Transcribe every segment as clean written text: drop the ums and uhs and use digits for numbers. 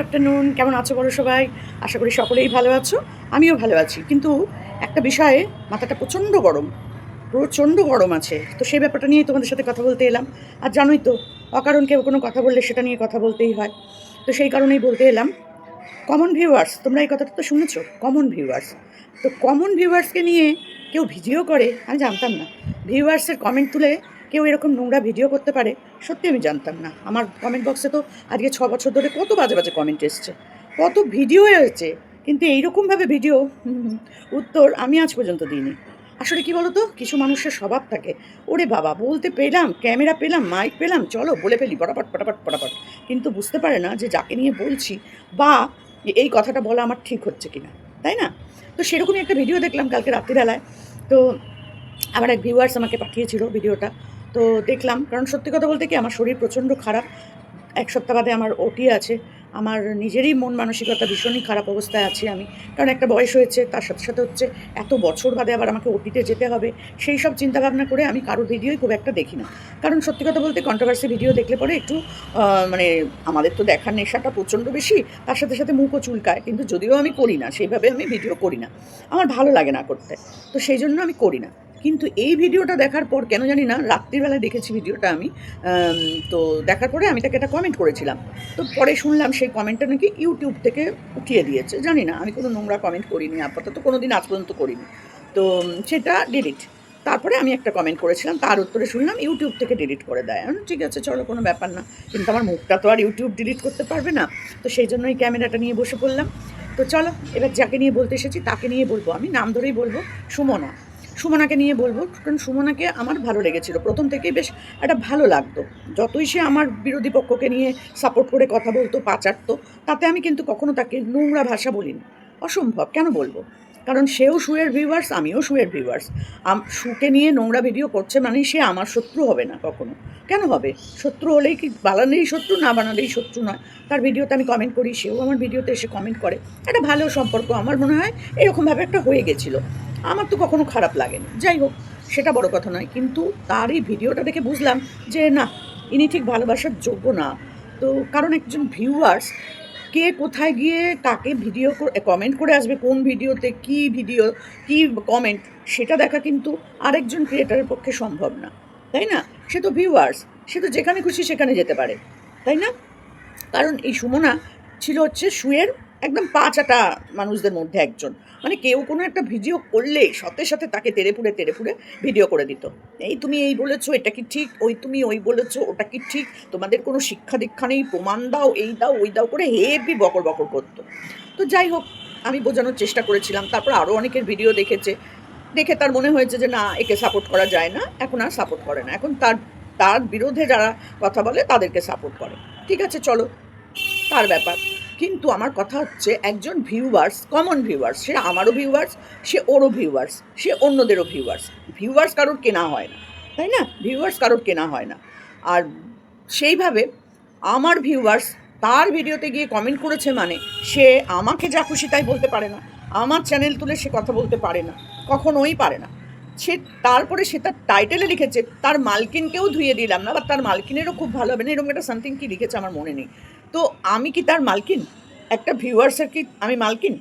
Afternoon, কেমন আছো বলো সবাই? আশা করি সকলেই ভালো আছো। আমিও ভালো আছি, কিন্তু একটা বিষয়ে মাথাটা প্রচণ্ড গরম, প্রচণ্ড গরম আছে। তো সেই ব্যাপারটা নিয়েই তোমাদের সাথে কথা বলতে এলাম। আর জানোই তো, অকারণ কেউ কোনো কথা বললে সেটা নিয়ে কথা বলতেই হয়। তো সেই কারণেই বলতে এলাম, কমন ভিউয়ার্স, তোমরা এই কথাটা তো শুনেছো, কমন ভিউয়ার্স। তো কমন ভিউয়ার্সকে নিয়ে কেউ ভিডিও করে আমি জানতাম না। ভিউয়ার্সের কমেন্ট তুলে কেউ এরকম নোংরা ভিডিও করতে পারে, সত্যি আমি জানতাম না। আমার কমেন্ট বক্সে তো আজকে 6 বছর ধরে কত বাজে বাজে কমেন্ট এসছে, কত ভিডিও এসেছে, কিন্তু এইরকমভাবে ভিডিও উত্তর আমি আজ পর্যন্ত দিইনি। আসলে কি বলতো, কিছু মানুষের স্বভাব থাকে, ওরে বাবা বলতে পেলাম, ক্যামেরা পেলাম, মাইক পেলাম, চলো বলে ফেলি পটাপট পটাপট পটাপট। কিন্তু বুঝতে পারে না যে যাকে নিয়ে বলছি বা এই কথাটা বলা আমার ঠিক হচ্ছে কিনা, তাই না? তো সেরকমই একটা ভিডিও দেখলাম কালকে রাত্রিবেলায়। তো আমার এক ভিউয়ার্স আমাকে পাঠিয়েছিল ভিডিওটা। তো দেখলাম, কারণ সত্যি কথা বলতে কি, আমার শরীর প্রচণ্ড খারাপ। 1 সপ্তাহ বাদে আমার ওটি আছে। আমার নিজেরই মন মানসিকতা ভীষণই খারাপ অবস্থায় আছি আমি। কারণ একটা বয়স হয়েছে, তার সাথে সাথে হচ্ছে এত বছর বাদে আবার আমাকে ওটিতে যেতে হবে। সেই সব চিন্তাভাবনা করে আমি কারোর ভিডিওই খুব একটা দেখি না। কারণ সত্যি কথা বলতে কন্ট্রোভার্সি ভিডিও দেখলে পরে একটু মানে আমাদের তো দেখার নেশাটা প্রচণ্ড বেশি, তার সাথে সাথে মুখও চুলকায়। কিন্তু যদিও আমি করি না, সেইভাবে আমি ভিডিও করি না, আমার ভালো লাগে না করতে। তো সেই জন্য আমি করি না। কিন্তু এই ভিডিওটা দেখার পর কেন জানি না, রাত্রিবেলায় দেখেছি ভিডিওটা আমি। আম তো দেখার পরে আমি তাকে একটা কমেন্ট করেছিলাম। তো পরে শুনলাম সেই কমেন্টটা নাকি ইউটিউব থেকে উঠিয়ে দিয়েছে। জানি না, আমি কোনো নোংরা কমেন্ট করিনি, আপাতত কোনো দিন আজ পর্যন্ত করিনি। তো সেটা ডিলিট। তারপরে আমি একটা কমেন্ট করেছিলাম, তার উত্তরে শুনলাম ইউটিউব থেকে ডিলিট করে দেয়। আমি বললাম, ঠিক আছে চলো, কোনো ব্যাপার না। কিন্তু আমার মুখটা তো আর ইউটিউব ডিলিট করতে পারবে না। তো সেই জন্যই ক্যামেরাটা নিয়ে বসে পড়লাম। তো চলো, এবার যাকে নিয়ে বলতে এসেছি তাকে নিয়ে বলবো, আমি নাম ধরেই বলবো, সুমনা। সুমনাকে নিয়ে বলবো, কারণ সুমনাকে আমার ভালো লেগেছিল প্রথম থেকেই, বেশ একটা ভালো লাগতো। যতই সে আমার বিরোধী পক্ষকে নিয়ে সাপোর্ট করে কথা বলতো, পা চাটতো, তাতে আমি কিন্তু কখনো তাকে নোংরা ভাষা বলিনি। অসম্ভব, কেন বলবো? কারণ সেও শুয়ের ভিউয়ার্স, আমিও শুয়ের ভিউয়ার্স। শুকে নিয়ে নোংরা ভিডিও করছে মানেই সে আমার শত্রু হবে না কখনো। কেন হবে? শত্রু হলেই কি বানালেই শত্রু, না বানালেই শত্রু নয়। তার ভিডিওতে আমি কমেন্ট করি, সেও আমার ভিডিওতে এসে কমেন্ট করে। একটা ভালো সম্পর্ক আমার মনে হয় এরকমভাবে একটা হয়ে গেছিলো। আমার তো কখনো খারাপ লাগেনি। যাই হোক, সেটা বড় কথা নয়। কিন্তু তার এই ভিডিওটা দেখে বুঝলাম যে না, ইনি ঠিক ভালোবাসার যোগ্য না। তো কারণ একজন ভিউয়ার্স কে কোথায় গিয়ে কাকে ভিডিও কমেন্ট করে আসবে, কোন ভিডিওতে কী ভিডিও, কী কমেন্ট, সেটা দেখা কিন্তু আরেকজন ক্রিয়েটারের পক্ষে সম্ভব না, তাই না? সে তো ভিউয়ার্স, সে তো যেখানে খুশি সেখানে যেতে পারে, তাই না? কারণ এই সুমনা ছিল হচ্ছে শুয়ের একদম পা চাটা মানুষদের মধ্যে একজন। মানে কেউ কোনো একটা ভিডিও করলেই সাথে সাথে তাকে তেড়ে ফুড়ে ভিডিও করে দিত। এই তুমি এই বলেছো, এটা কি ঠিক? ওই তুমি ওই বলেছো, ওটা কি ঠিক? তোমাদের কোনো শিক্ষা দীক্ষা নেই, প্রমাণ দাও, এই দাও ওই দাও করে হেভি বকর বকর করতো। তো যাই হোক, আমি বোঝানোর চেষ্টা করেছিলাম। তারপর আরও অনেকের ভিডিও দেখেছে, দেখে তার মনে হয়েছে যে না, একে সাপোর্ট করা যায় না, এখন আর সাপোর্ট করে না। এখন তার তার বিরুদ্ধে যারা কথা বলে তাদেরকে সাপোর্ট করে। ঠিক আছে চলো, তার ব্যাপার। কিন্তু আমার কথা হচ্ছে, একজন ভিউয়ার্স, কমন ভিউয়ার্স, সে আমারও ভিউয়ার্স, সে ওরও ভিউয়ার্স, সে অন্যদেরও ভিউয়ার্স। ভিউয়ার্স কারোর কেনা হয় না, তাই না? ভিউয়ার্স কারোর কেনা হয় না। আর সেইভাবে আমার ভিউয়ার্স তার ভিডিওতে গিয়ে কমেন্ট করেছে মানে সে আমাকে যা খুশি তাই বলতে পারে না, আমার চ্যানেল তুলে সে কথা বলতে পারে না, কখনোই পারে না। সে তারপরে সে তার টাইটেলে লিখেছে তার মালকিনকেও ধুয়ে দিলাম না, বা তার মালকিনেরও খুব ভালো হবে না, এরকম একটা সামথিং কি লিখেছে আমার মনে নেই। তো আমি কি তার মালকিন? একটা ভিউয়ার্সের কি আমি মালকিন?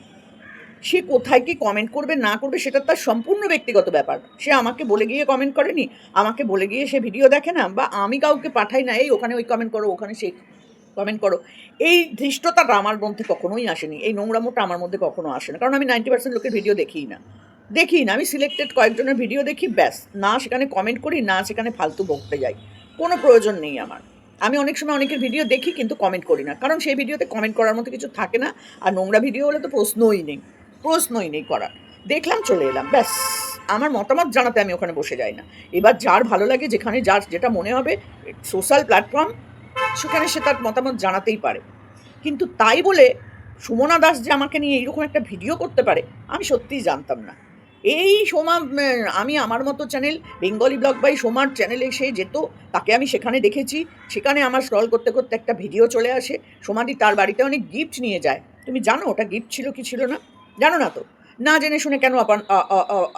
সে কোথায় কি কমেন্ট করবে না করবে সেটা তার সম্পূর্ণ ব্যক্তিগত ব্যাপার। সে আমাকে বলে গিয়ে কমেন্ট করেনি, আমাকে বলে গিয়ে সে ভিডিও দেখে না, বা আমি কাউকে পাঠাই না এই ওখানে ওই কমেন্ট করো, ওখানে সেই কমেন্ট করো। এই ধৃষ্টতাটা আমার মধ্যে কখনোই আসেনি, এই নোংরামোটা আমার মধ্যে কখনো আসে না। কারণ আমি 90% লোকের ভিডিও দেখিই না, আমি সিলেক্টেড কয়েকজনের ভিডিও দেখি, ব্যাস। না সেখানে কমেন্ট করি, না সেখানে ফালতু বকতে যাই, কোনো প্রয়োজন নেই আমার। আমি অনেক সময় অনেকের ভিডিও দেখি কিন্তু কমেন্ট করি না, কারণ সেই ভিডিওতে কমেন্ট করার মতো কিছু থাকে না। আর নোংরা ভিডিও হলে তো প্রশ্নই নেই করার। দেখলাম, চলে এলাম, ব্যাস। আমার মতামত জানাতে আমি ওখানে বসে যাই না। এবার যার ভালো লাগে, যেখানে যার যেটা মনে হবে, সোশ্যাল প্ল্যাটফর্ম, সেখানে সে তার মতামত জানাতেই পারে। কিন্তু তাই বলে সুমনা দাস যে আমাকে নিয়ে এইরকম একটা ভিডিও করতে পারে, আমি সত্যিই জানতাম না। এই সোমা, আমি আমার মতো চ্যানেল বেঙ্গলি ব্লগ বাই সোমার চ্যানেলে সে যেত, তাকে আমি সেখানে দেখেছি। সেখানে আমার স্ক্রল করতে করতে একটা ভিডিও চলে আসে, সোমাদি তার বাড়িতে অনেক গিফট নিয়ে যায়। তুমি জানো ওটা গিফট ছিল কি ছিল না? জানো না তো? না জেনে শুনে কেন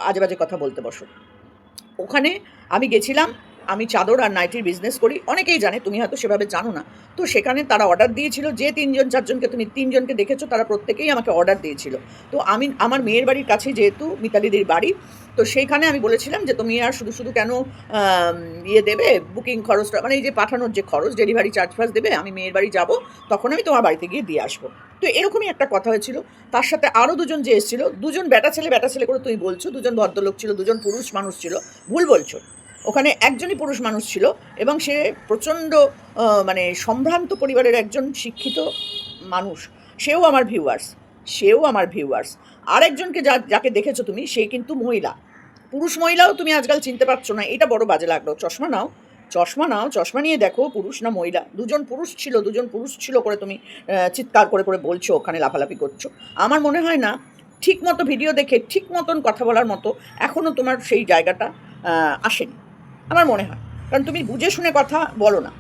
আজে বাজে কথা বলতে বসো? ওখানে আমি গেছিলাম, আমি চাদর আর নাইটির বিজনেস করি, অনেকেই জানে, তুমি হয়তো সেভাবে জানো না। তো সেখানে তারা অর্ডার দিয়েছিল, যে 3জন 4জনকে তুমি 3জনকে দেখেছো, তারা প্রত্যেকেই আমাকে অর্ডার দিয়েছিল। তো আমি আমার মেয়ের বাড়ির কাছে যেহেতু মিতালিদির বাড়ি, তো সেইখানে আমি বলেছিলাম যে তুমি আর শুধু শুধু কেন ইয়ে দেবে, বুকিং খরচটা, মানে এই যে পাঠানোর যে খরচ, ডেলিভারি চার্জ ফার্জ দেবে, আমি মেয়ের বাড়ি যাব, তখন আমি তোমার বাড়িতে গিয়ে দিয়ে আসবো। তো এরকমই একটা কথা হয়েছিল। তার সাথে আরও 2জন যে এসেছিল, 2জন ব্যাটা ছেলে করে তুমি বলছো, 2জন ভদ্রলোক ছিল, 2জন পুরুষ মানুষ ছিল, ভুল বলছো। ওখানে একজনই পুরুষ মানুষ ছিল এবং সে প্রচণ্ড মানে সম্ভ্রান্ত পরিবারের একজন শিক্ষিত মানুষ। সেও আমার ভিউয়ার্স। আরেকজনকে যাকে দেখেছো তুমি, সে কিন্তু মহিলা। পুরুষ মহিলাও তুমি আজকাল চিনতে পারছো না, এটা বড় বাজে লাগলো। চশমা নিয়ে দেখো পুরুষ না মহিলা। 2জন পুরুষ ছিল করে তুমি চিৎকার করে করে বলছো, ওখানে লাফালাফি করছো। আমার মনে হয় না ঠিক মতো ভিডিও দেখে ঠিক মতন কথা বলার মতো এখনও তোমার সেই জায়গাটা আসেনি আমার মনে হয়। কারণ তুমি বুঝে শুনে কথা বলো না।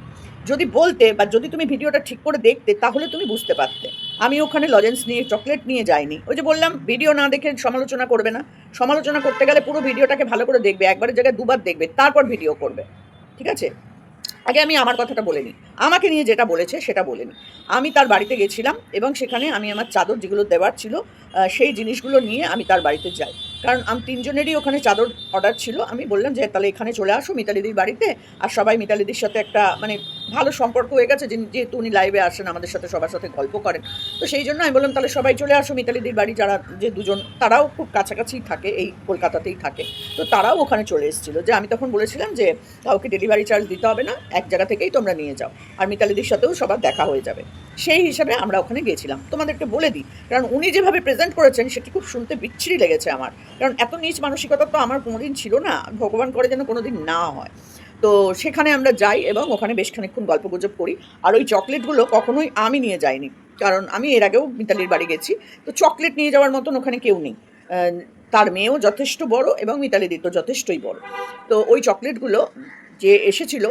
যদি বলতে বা যদি তুমি ভিডিওটা ঠিক করে দেখতে, তাহলে তুমি বুঝতে পারতে। আমি ওখানে লজেন্স নিয়ে, চকলেট নিয়ে যাইনি। ওই যে বললাম, ভিডিও না দেখে সমালোচনা করবে না। সমালোচনা করতে গেলে পুরো ভিডিওটাকে ভালো করে দেখবে, একবারের জায়গায় দুবার দেখবে, তারপর ভিডিও করবে, ঠিক আছে? আগে আমি আমার কথাটা বলে নিই, আমাকে নিয়ে যেটা বলেছে সেটা বলে নিই। আমি তার বাড়িতে গেছিলাম এবং সেখানে আমি আমার চাদর যেগুলো দেওয়ার ছিল সেই জিনিসগুলো নিয়ে আমি তার বাড়িতে যাই। কারণ 3জনেরই ওখানে চাদর অর্ডার ছিল। আমি বললাম যে তাহলে এখানে চলে আসো মিতালিদির বাড়িতে। আর সবাই মিতালিদির সাথে একটা মানে ভালো সম্পর্ক হয়ে গেছে, যেহেতু উনি লাইভে আসেন, আমাদের সাথে সবার সাথে গল্প করেন। তো সেই জন্য আমি বললাম তাহলে সবাই চলে আসো মিতালিদির বাড়ি। যারা যে 2জন, তারাও খুব কাছাকাছি থাকে, এই কলকাতাতেই থাকে, তো তারাও ওখানে চলে এসেছিলো। যে আমি তখন বলেছিলাম যে কাউকে ডেলিভারি চার্জ দিতে হবে না, এক জায়গা থেকেই তোমরা নিয়ে যাও, আর মিতালিদির সাথেও সবার দেখা হয়ে যাবে। সেই হিসাবে আমরা ওখানে গিয়েছিলাম। তোমাদেরকে বলে দিই, কারণ উনি যেভাবে প্রেজেন্ট করেছেন সেটি খুব শুনতে বিচ্ছিরি লেগেছে আমার। কারণ এত নীচ মানসিকতা তো আমার কোনোদিন ছিল না, ভগবান করে যেন কোনোদিন না হয়। তো সেখানে আমরা যাই এবং ওখানে বেশ খানিকক্ষণ গল্পগুজব করি। আর ওই চকলেটগুলো কখনোই আমি নিয়ে যাইনি, কারণ আমি এর আগেও মিতালির বাড়ি গেছি। তো চকলেট নিয়ে যাওয়ার মতন ওখানে কেউ নেই। তার মেয়েও যথেষ্ট বড় এবং মিতালিদি তো যথেষ্টই বড়। তো ওই চকলেটগুলো যে এসেছিল,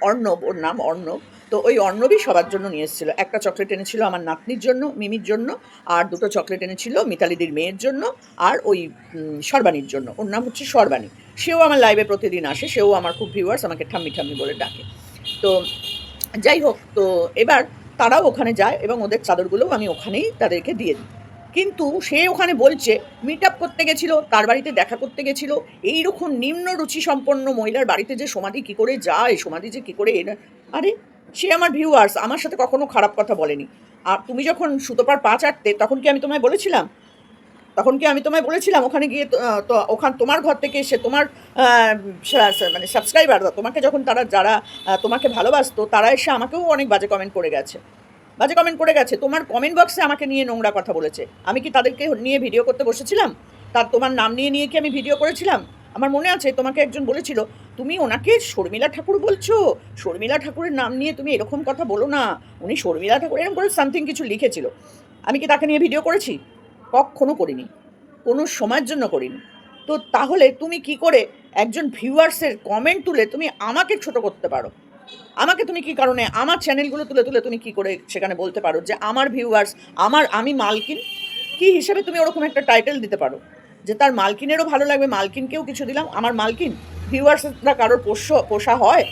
অর্ণব, ওর নাম অর্ণব, তো ওই অর্ণবই সবার জন্য নিয়ে এসেছিলো। একটা চকলেট এনেছিল আমার নাতনির জন্য, মিমির জন্য, আর 2টো চকলেট এনেছিল মিতালিদির মেয়ের জন্য, আর ওই সর্বাণীর জন্য। ওর নাম হচ্ছে সর্বাণী। সেও আমার লাইভে প্রতিদিন আসে, সেও আমার খুব ভিউয়ার্স, আমাকে ঠাম্মি ঠাম্মি বলে ডাকে। তো যাই হোক, তো এবার তারাও ওখানে যায় এবং ওদের চাদরগুলোও আমি ওখানেই তাদেরকে দিয়ে দিই। কিন্তু সে ওখানে বলছে মিট আপ করতে গেছিলো, তার বাড়িতে দেখা করতে গেছিলো। এইরকম নিম্ন রুচি সম্পন্ন মহিলার বাড়িতে যে সমাধি কী করে যায়, সমাধি যে কী করে আরে সে আমার ভিউয়ার্স, আমার সাথে কখনো খারাপ কথা বলেনি। আর তুমি যখন সুতোপার পা চাটতে, তখন কি আমি তোমায় বলেছিলাম ওখানে গিয়ে তো ওখান তোমার ঘর থেকে এসে তোমার মানে সাবস্ক্রাইবাররা তোমাকে যখন যারা তোমাকে ভালোবাসতো, তারা এসে আমাকেও অনেক বাজে কমেন্ট করে গেছে। তোমার কমেন্ট বক্সে আমাকে নিয়ে নোংরা কথা বলেছে। আমি কি তাদেরকে নিয়ে ভিডিও করতে বসেছিলাম? তোমার নাম নিয়ে কি আমি ভিডিও করেছিলাম? আমার মনে আছে তোমাকে একজন বলেছিল, তুমি ওনাকে শর্মিলা ঠাকুর বলছো, শর্মিলা ঠাকুরের নাম নিয়ে তুমি এরকম কথা বলো না, উনি শর্মিলা ঠাকুর, এরকম করে সামথিং কিছু লিখেছিল। আমি কি তাকে নিয়ে ভিডিও করেছি? কখনো করিনি, কোনো সময়ের জন্য করিনি। তো তাহলে তুমি কি করে একজন ভিউয়ার্সের কমেন্ট তুলে তুমি আমাকে ছোট করতে পারো? আমাকে তুমি কি কারণে, আমার চ্যানেলগুলো তুলে তুলে তুমি কি করে সেখানে বলতে পারো যে আমার ভিউয়ার্স, আমি মালকিন? কি হিসাবে তুমি ওরকম একটা টাইটেল দিতে পারো যে তার মালকিনেরও ভালো লাগবে, মালকিনকেও কিছু দিলাম, আমার মালকিন? ভিউয়ার্সরা কারোর পোষা হয়?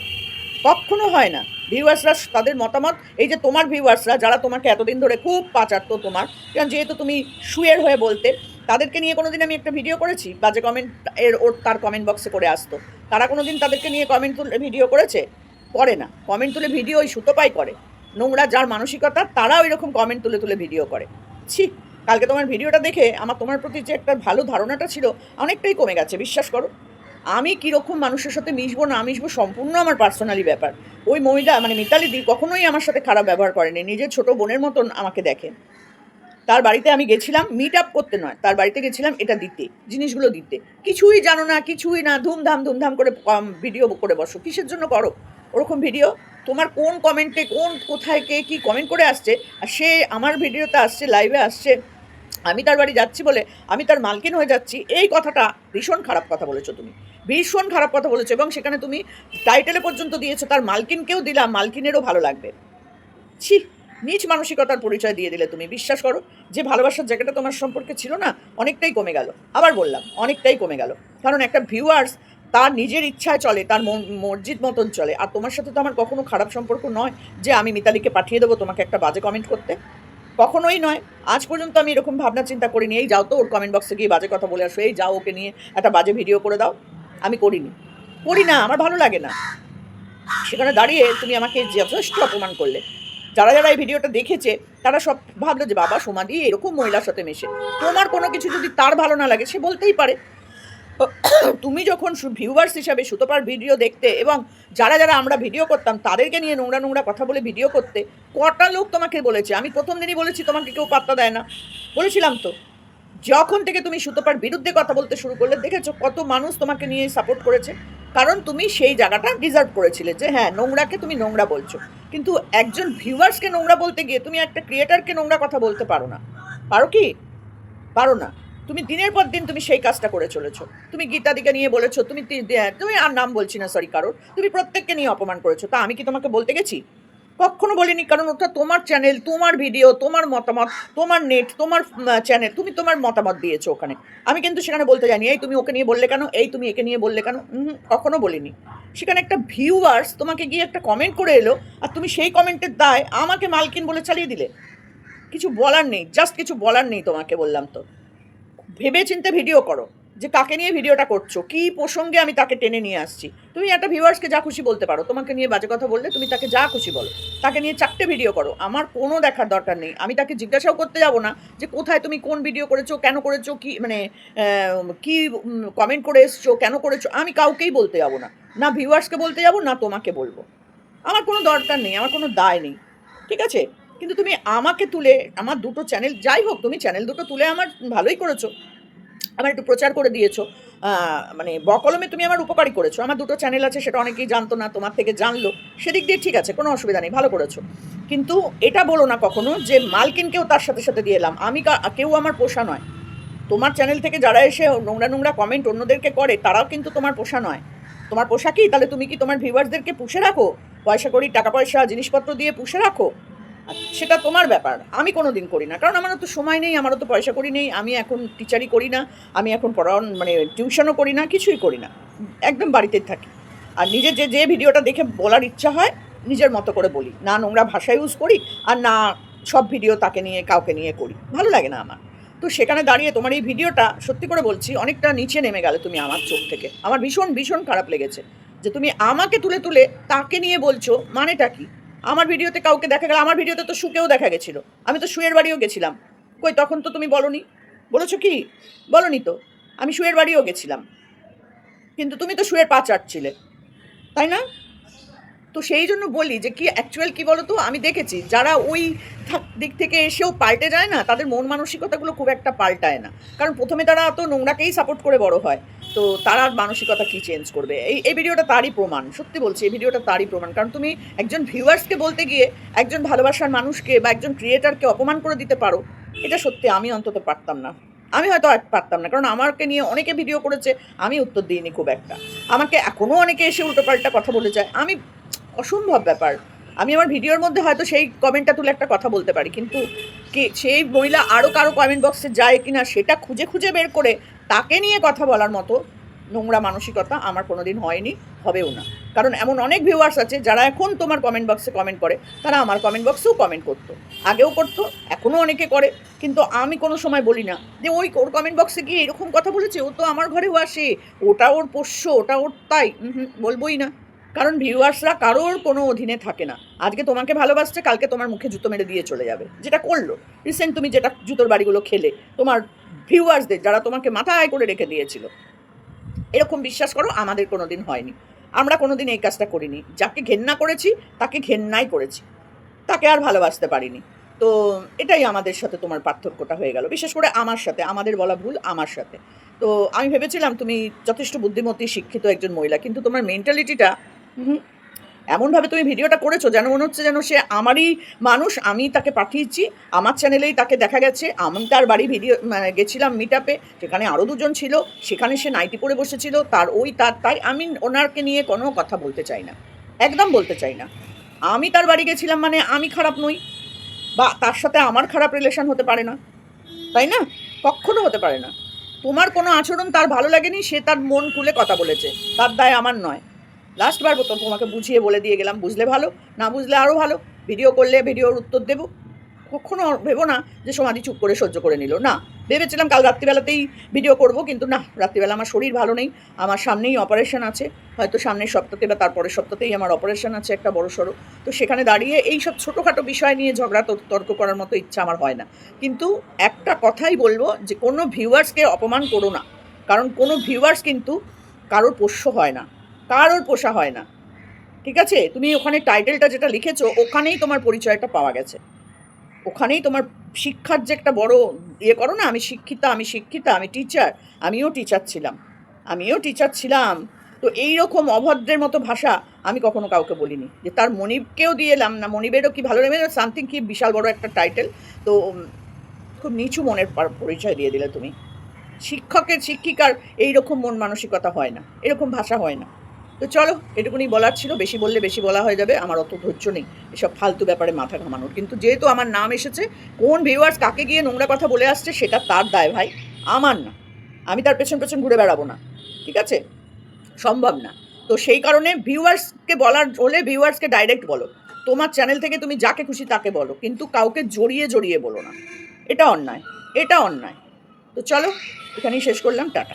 কখনো হয় না। ভিউয়ার্সরা তাদের মতামত, এই যে তোমার ভিউয়ার্সরা যারা তোমাকে এতদিন ধরে খুব পাচারতো তোমার, কারণ যেহেতু তুমি শুয়ের হয়ে বলতে, তাদেরকে নিয়ে কোনো দিন আমি একটা ভিডিও করেছি? বাজে কমেন্ট তার কমেন্ট বক্সে করে আসতো, তারা কোনো দিন তাদেরকে নিয়ে কমেন্ট তুলে ভিডিও করেছে? করে না। কমেন্ট তুলে ভিডিও ওই সুতোপাই করে, নোংরা যার মানসিকতা, তারা ওই রকম কমেন্ট তুলে তুলে ভিডিও করে। ছি, কালকে তোমার ভিডিওটা দেখে আমার তোমার প্রতি যে একটা ভালো ধারণাটা ছিল, অনেকটাই কমে গেছে, বিশ্বাস করো। আমি কীরকম মানুষের সাথে মিশবো না মিশবো সম্পূর্ণ আমার পার্সোনালি ব্যাপার। ওই মহিলা মানে মিতালিদি কখনোই আমার সাথে খারাপ ব্যবহার করেনি, নিজের ছোট বোনের মতন আমাকে দেখে। তার বাড়িতে আমি গেছিলাম মিট আপ করতে নয়, তার বাড়িতে গেছিলাম এটা দিতে, জিনিসগুলো দিতে। কিছুই জানো না, কিছুই না, ধুমধাম করে ভিডিও করে বসো। কিসের জন্য করো ওরকম ভিডিও? তোমার কোন কমেন্টে কোথায় কে কী কমেন্ট করে আসছে, আর সে আমার ভিডিওতে আসছে, লাইভে আসছে, আমি তার বাড়ি যাচ্ছি বলে আমি তার মালকিন হয়ে যাচ্ছি, এই কথাটা ভীষণ খারাপ কথা বলেছো তুমি, ভীষণ খারাপ কথা বলেছো। এবং সেখানে তুমি টাইটেলে পর্যন্ত দিয়েছো তার মালকিনকেও দিলাম, মালকিনেরও ভালো লাগবে। ছি, নীচ মানসিকতার পরিচয় দিয়ে দিলে তুমি। বিশ্বাস করো, যে ভালোবাসার জায়গাটা তোমার সম্পর্কে ছিল না, অনেকটাই কমে গেল। আবার বললাম, অনেকটাই কমে গেল। কারণ একটা ভিউয়ার্স তার নিজের ইচ্ছায় চলে, তার মর্জির মতন চলে। আর তোমার সাথে তো আমার কখনো খারাপ সম্পর্ক নয় যে আমি মিতালিকে পাঠিয়ে দেবো তোমাকে একটা বাজে কমেন্ট করতে, কখনোই নয়। আজ পর্যন্ত আমি এরকম ভাবনা চিন্তা করিনি এই যাও তো ওর কমেন্ট বক্সে গিয়ে বাজে কথা বলে আসো, এই যাও ওকে নিয়ে একটা বাজে ভিডিও করে দাও। আমি করিনি, করি না, আমার ভালো লাগে না। সেখানে দাঁড়িয়ে তুমি আমাকে যথেষ্ট অপমান করলে। যারা যারা এই ভিডিওটা দেখেছে তারা সব ভাবলো যে বাবা সোমাদি এরকম মহিলার সাথে মেশে। তোমার কোনো কিছু যদি তার ভালো না লাগে সে বলতেই পারে। তুমি যখন ভিউয়ার্স হিসাবে সুতোপার ভিডিও দেখতে এবং যারা যারা আমরা ভিডিও করতাম তাদেরকে নিয়ে নোংরা নোংরা কথা বলে ভিডিও করতে, কটা লোক তোমাকে বলেছে? আমি প্রথম দিনই বলেছি তোমাকে কেউ পাত্তা দেয় না, বলেছিলাম তো। যখন থেকে তুমি সুতোপার বিরুদ্ধে কথা বলতে শুরু করলে দেখেছো কত মানুষ তোমাকে নিয়ে সাপোর্ট করেছে, কারণ তুমি সেই জায়গাটা ডিজার্ভ করেছিলে যে হ্যাঁ নোংরাকে তুমি নোংরা বলছো। কিন্তু একজন ভিউয়ার্সকে নোংরা বলতে গিয়ে তুমি একটা ক্রিয়েটারকে নোংরা কথা বলতে পারো না, পারো কি? পারো না। তুমি দিনের পর দিন তুমি সেই কাজটা করে চলেছো। তুমি গীতাদিকে নিয়ে বলেছো, তুমি আর নাম বলছি না সরি কারোর, তুমি প্রত্যেককে নিয়ে অপমান করেছো। তা আমি কি তোমাকে বলতে গেছি? কখনো বলিনি, কারণ ওটা তোমার চ্যানেল, তোমার ভিডিও, তোমার মতামত, তোমার নেট, তোমার চ্যানেল, তুমি তোমার মতামত দিয়েছো ওখানে। আমি কিন্তু সেখানে বলতে জানি এই তুমি ওকে নিয়ে বললে কেন, এই তুমি একে নিয়ে বললে কেন, কখনো বলিনি। সেখানে একটা ভিউয়ার্স তোমাকে গিয়ে একটা কমেন্ট করে এলো আর তুমি সেই কমেন্টের দায় আমাকে মালকিন বলে চালিয়ে দিলে। কিছু বলার নেই, জাস্ট কিছু বলার নেই তোমাকে, বললাম তো। ভেবে চিন্তে ভিডিও করো যে কাকে নিয়ে ভিডিওটা করছো, কী প্রসঙ্গে আমি তাকে টেনে নিয়ে আসছি। তুমি একটা ভিউয়ার্সকে যা খুশি বলতে পারো, তোমাকে নিয়ে বাজে কথা বললে তুমি তাকে যা খুশি বলো, তাকে নিয়ে 4টে ভিডিও করো, আমার কোনো দেখার দরকার নেই। আমি তাকে জিজ্ঞাসাও করতে যাব না যে কোথায় তুমি কোন ভিডিও করেছো, কেন করেছো, কি মানে কি কমেন্ট করে এসছো, কেন করেছো, আমি কাউকেই বলতে যাব না, না ভিউয়ার্সকে বলতে যাব না তোমাকে বলবো। আমার কোনো দরকার নেই, আমার কোনো দায় নেই, ঠিক আছে? কিন্তু তুমি আমাকে তুলে আমার দুটো চ্যানেল, যাই হোক তুমি চ্যানেল দুটো তুলে আমার ভালোই করেছো, আমার একটু প্রচার করে দিয়েছো, মানে বকলমে তুমি আমার উপকারই করেছো। আমার দুটো চ্যানেল আছে সেটা অনেকেই জানতো না, তোমার থেকে জানলো, সেদিক দিয়ে ঠিক আছে, কোনো অসুবিধা নেই, ভালো করেছো। কিন্তু এটা বলো না কখনো যে মালকিনকেও তার সাথে সাথে দিয়ে এলাম। আমি কেউ আমার পোষা নয়। তোমার চ্যানেল থেকে যারা এসে নোংরা নোংরা কমেন্ট অন্যদেরকে করে তারাও কিন্তু তোমার পোষা নয়। তোমার পোষা কি? তাহলে তুমি কি তোমার ভিউয়ার্সদেরকে পুষে রাখো, পয়সা করি, টাকা পয়সা জিনিসপত্র দিয়ে পুষে রাখো? সেটা তোমার ব্যাপার, আমি কোনো দিন করি না, কারণ আমারও তো সময় নেই, আমারও তো পয়সা করি নেই। আমি এখন টিচারই করি না, আমি এখন মানে টিউশনও করি না, কিছুই করি না, একদম বাড়িতেই থাকি। আর নিজের যে ভিডিওটা দেখে বলার ইচ্ছা হয় নিজের মতো করে বলি, না নোংরা ভাষা ইউজ করি আর না সব ভিডিও তাকে নিয়ে কাউকে নিয়ে করি, ভালো লাগে না আমার। তো সেখানে দাঁড়িয়ে তোমার এই ভিডিওটা সত্যি করে বলছি অনেকটা নিচে নেমে গেলে তুমি আমার চোখ থেকে, আমার ভীষণ ভীষণ খারাপ লেগেছে যে তুমি আমাকে তুলে তুলে তাকে নিয়ে বলছো, মানেটা কি? আমার ভিডিওতে কাউকে দেখা গেল, আমার ভিডিওতে তো শুকেও দেখা গেছিলো, আমি তো শুয়ের বাড়িও গেছিলাম, কই তখন তো তুমি বলনি, বলেছো কি? বলনি তো, আমি শুয়ের বাড়িও গেছিলাম, কিন্তু তুমি তো শুয়ের পা চাটছিলে, তাই না? তো সেই জন্য বলি যে কি অ্যাকচুয়াল কী বলো তো, আমি দেখেছি যারা ওই দিক থেকে এসেও পাল্টে যায় না, তাদের মন মানসিকতাগুলো খুব একটা পাল্টায় না, কারণ প্রথমে তারা তো নোংরাকেই সাপোর্ট করে বড় হয়, তো তার মানসিকতা কী চেঞ্জ করবে? এই ভিডিওটা তারই প্রমাণ, সত্যি বলছি এই ভিডিওটা তারই প্রমাণ। কারণ তুমি একজন ভিউয়ার্সকে বলতে গিয়ে একজন ভালোবাসার মানুষকে বা একজন ক্রিয়েটারকে অপমান করে দিতে পারো, এটা সত্যি আমি অন্তত পারতাম না। আমি হয়তো পারতাম না, কারণ আমাকে নিয়ে অনেকে ভিডিও করেছে, আমি উত্তর দিইনি খুব একটা। আমাকে এখনও অনেকে এসে উল্টোপাল্টা কথা বলে যায়, আমি অসম্ভব ব্যাপার। আমি আমার ভিডিওর মধ্যে হয়তো সেই কমেন্টটা তুলে একটা কথা বলতে পারি, কিন্তু সেই মহিলা আরও কারো কমেন্ট বক্সে যায় কিনা সেটা খুঁজে খুঁজে বের করে তাকে নিয়ে কথা বলার মতো নোংরা মানসিকতা আমার কোনো দিন হয়নি, হবেও না। কারণ এমন অনেক ভিউয়ার্স আছে যারা এখন তোমার কমেন্ট বক্সে কমেন্ট করে, তারা আমার কমেন্ট বক্সেও কমেন্ট করতো, আগেও করতো, এখনও অনেকে করে, কিন্তু আমি কোনো সময় বলি না যে ওর কমেন্ট বক্সে গিয়ে এরকম কথা বলেছে, ও তো আমার ঘরেও আসে, ওটা ওর পোষ্য, ওটা ওর তাই, বলবোই না। কারণ ভিউয়ার্সরা কারোর কোনো অধীনে থাকে না, আজকে তোমাকে ভালোবাসছে, কালকে তোমার মুখে জুতো মেরে দিয়ে চলে যাবে, যেটা করলো রিসেন্ট তুমি যেটা জুতোর বাড়িগুলো খেলে তোমার ভিউয়ার্সদের, যারা তোমাকে মাথায় করে রেখে দিয়েছিল। এরকম বিশ্বাস করো আমাদের কোনো দিন হয়নি, আমরা কোনো দিন এই কাজটা করিনি। যাকে ঘেন্না করেছি তাকে ঘেন্নাই করেছি, তাকে আর ভালোবাসতে পারিনি। তো এটাই আমাদের সাথে তোমার পার্থক্যটা হয়ে গেল, বিশেষ করে আমার সাথে, আমাদের বলা ভুল, আমার সাথে। তো আমি ভেবেছিলাম তুমি যথেষ্ট বুদ্ধিমতী শিক্ষিত একজন মহিলা, কিন্তু তোমার মেন্টালিটিটা এমনভাবে তুমি ভিডিওটা করেছো যেন মনে হচ্ছে যেন সে আমারই মানুষ, আমি তাকে পাঠিয়েছি, আমার চ্যানেলেই তাকে দেখা গেছে, আমি তার বাড়ি ভিডিও গেছিলাম মিট আপে, সেখানে আরও দুজন ছিল, সেখানে সে নাইটি পরে বসেছিল, তাই আমি ওনারকে নিয়ে কোনো কথা বলতে চাই না, একদম বলতে চাই না। আমি তার বাড়ি গেছিলাম মানে আমি খারাপ নই, বা তার সাথে আমার খারাপ রিলেশন হতে পারে না, তাই না? কখনো হতে পারে না। তোমার কোনো আচরণ তার ভালো লাগেনি, সে তার মন খুলে কথা বলেছে, তার দায় আমার নয়। লাস্টবার তো তোমাকে বুঝিয়ে বলে দিয়ে গেলাম, বুঝলে ভালো, না বুঝলে আরও ভালো। ভিডিও করলে ভিডিওর উত্তর দেবো। কখনো ভেবো না যে সমাধি চুপ করে সহ্য করে নিল, না। ভেবেছিলাম কাল রাত্রিবেলাতেই ভিডিও করব, কিন্তু না, রাত্রিবেলা আমার শরীর ভালো নেই, আমার সামনেই অপারেশন আছে, হয়তো সামনের সপ্তাহে বা তারপরের সপ্তাহতেই আমার অপারেশন আছে একটা বড় সড়ো। তো সেখানে দাঁড়িয়ে এই সব ছোটোখাটো বিষয় নিয়ে ঝগড়া তর্ক করার মতো ইচ্ছা আমার হয় না। কিন্তু একটা কথাই বলবো, যে কোনো ভিউয়ার্সকে অপমান করো না, কারণ কোনো ভিউয়ার্স কিন্তু কারোর পোষ্য হয় না, কারোর পোষা হয় না, ঠিক আছে? তুমি ওখানে টাইটেলটা যেটা লিখেছো, ওখানেই তোমার পরিচয়টা পাওয়া গেছে, ওখানেই তোমার শিক্ষার যে একটা বড় করো না, আমি শিক্ষিতা, আমি শিক্ষিতা, আমি টিচার। আমিও টিচার ছিলাম। তো এইরকম অভদ্রের মতো ভাষা আমি কখনো কাউকে বলিনি। যে তার মনিবকেও দিয়ে এলাম না, মনিবেরও কি ভালো নেবে, সামথিং কি বিশাল বড় একটা টাইটেল। তো খুব নিচু মনের পরিচয় দিয়ে দিলে তুমি। শিক্ষিকার এইরকম মন মানসিকতা হয় না, এরকম ভাষা হয় না। তো চলো, এটুকুনি বলার ছিল, বেশি বললে বেশি বলা হয়ে যাবে, আমার অত ধৈর্য নেই এসব ফালতু ব্যাপারে মাথা ঘামানোর। কিন্তু যেহেতু আমার নাম এসেছে, কোন ভিউয়ার্স কাকে গিয়ে নোংরা কথা বলে আসছে সেটা তার দায় ভাই, আমার না। আমি তার পেছন পেছন ঘুরে বেড়াবো না, ঠিক আছে? সম্ভব না। তো সেই কারণে ভিউয়ার্সকে বলার হলে ভিউয়ার্সকে ডাইরেক্ট বলো, তোমার চ্যানেল থেকে তুমি যাকে খুশি তাকে বলো, কিন্তু কাউকে জড়িয়ে জড়িয়ে বলো না, এটা অন্যায়, এটা অন্যায়। তো চলো, এখানেই শেষ করলাম, টাটা।